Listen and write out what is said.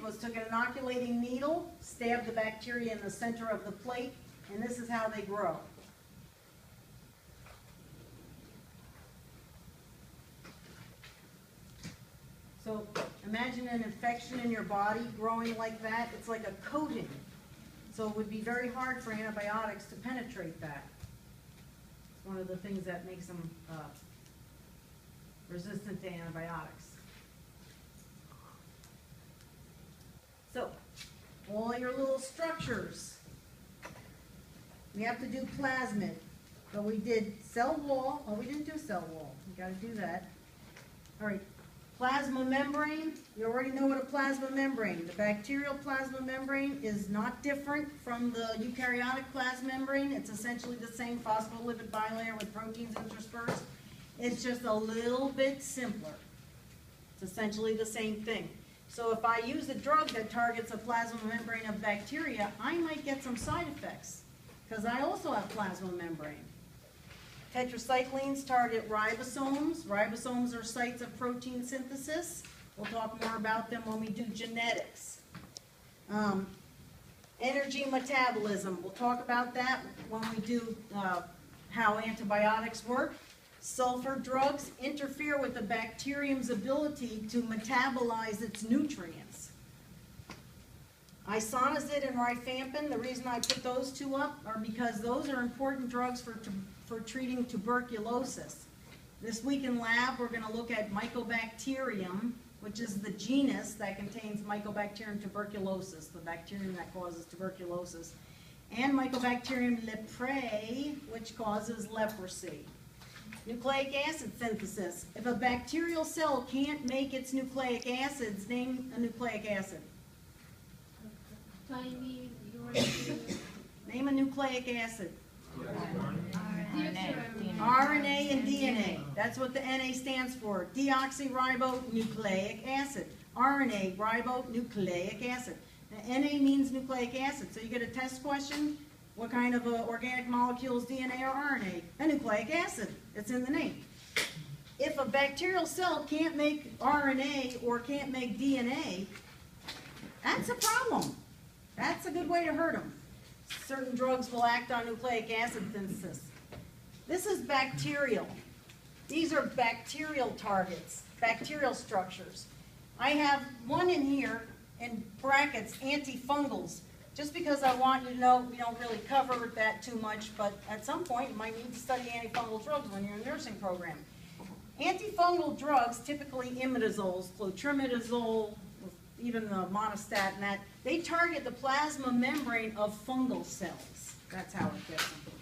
was took an inoculating needle, stabbed the bacteria in the center of the plate, and this is how they grow. So imagine an infection in your body growing like that. It's like a coating. So it would be very hard for antibiotics to penetrate that. It's one of the things that makes them resistant to antibiotics. So, all your little structures. We have to do plasmid. So we did cell wall. Oh, we didn't do cell wall. We got to do that. All right. Plasma membrane. You already know what a plasma membrane. The bacterial plasma membrane is not different from the eukaryotic plasma membrane. It's essentially the same phospholipid bilayer with proteins interspersed. It's just a little bit simpler. It's essentially the same thing. So if I use a drug that targets a plasma membrane of bacteria, I might get some side effects because I also have plasma membrane. Tetracyclines target ribosomes. Ribosomes are sites of protein synthesis. We'll talk more about them when we do genetics. Energy metabolism. We'll talk about that when we do how antibiotics work. Sulfur drugs interfere with the bacterium's ability to metabolize its nutrients. Isoniazid and rifampin, the reason I put those two up are because those are important drugs for treating tuberculosis. This week in lab, we're going to look at Mycobacterium, which is the genus that contains Mycobacterium tuberculosis, the bacterium that causes tuberculosis, and Mycobacterium leprae, which causes leprosy. Nucleic acid synthesis. If a bacterial cell can't make its nucleic acids, name a nucleic acid. Name a nucleic acid. RNA and DNA. That's what the NA stands for. Deoxyribonucleic acid. RNA, ribonucleic acid. Now, NA means nucleic acid. So you get a test question. What kind of organic molecules, DNA or RNA? A nucleic acid. It's in the name. If a bacterial cell can't make RNA or can't make DNA, that's a problem. That's a good way to hurt them. Certain drugs will act on nucleic acid synthesis. This is bacterial. These are bacterial targets, bacterial structures. I have one in here in brackets, antifungals. Just because I want you to know, we don't really cover that too much, but at some point you might need to study antifungal drugs when you're in a nursing program. Antifungal drugs, typically imidazoles, clotrimazole, even the monostat and that, they target the plasma membrane of fungal cells. That's how it gets them.